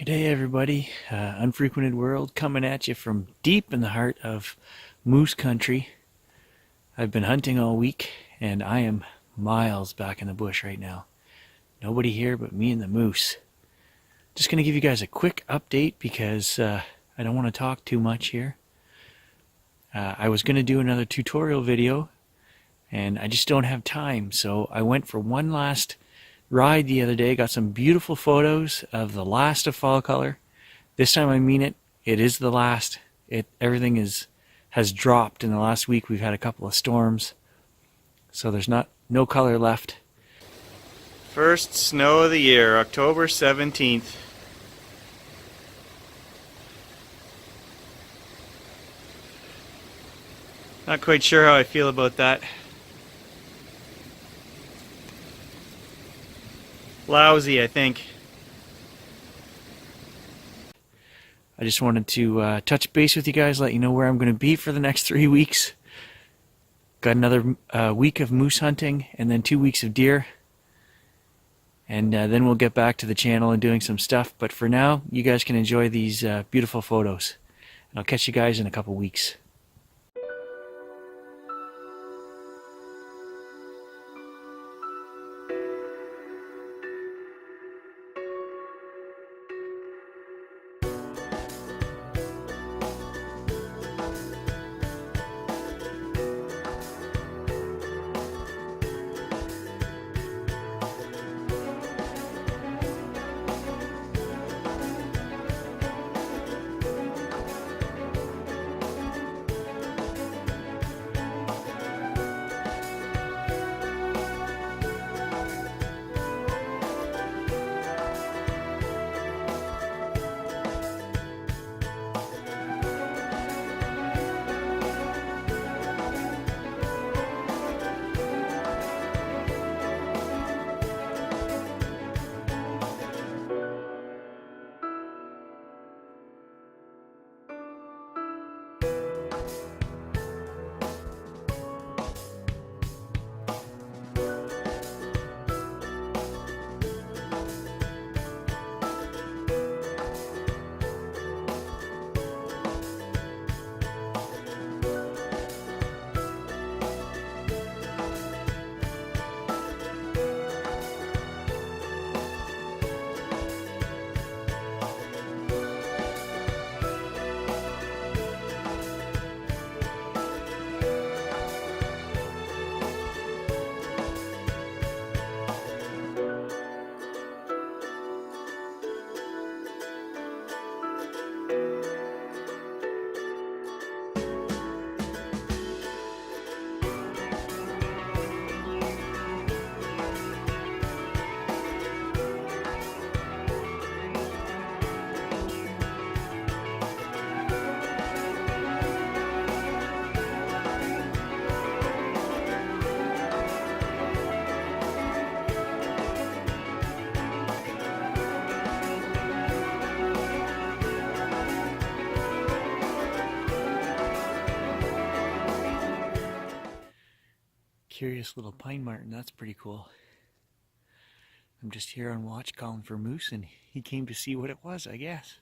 G'day everybody, Unfrequented World coming at you from deep in the heart of moose country. I've been hunting all week and I am miles back in the bush right now. Nobody here but me and the moose. Just going to give you guys a quick update because I don't want to talk too much here. I was going to do another tutorial video and I just don't have time, so I went for one last ride the other day, got some beautiful photos of the last of fall color. This time I mean it, it is the last. Everything has dropped in the last week. We've had a couple of storms, so there's no color left. First snow of the year, October 17th. Not quite sure how I feel about that. Lousy, I think. I just wanted to touch base with you guys, let you know where I'm going to be for the next 3 weeks. Got another week of moose hunting and then 2 weeks of deer. And then we'll get back to the channel and doing some stuff. But for now, you guys can enjoy these beautiful photos. And I'll catch you guys in a couple weeks. Curious little pine marten, that's pretty cool. I'm just here on watch calling for moose and he came to see what it was, I guess.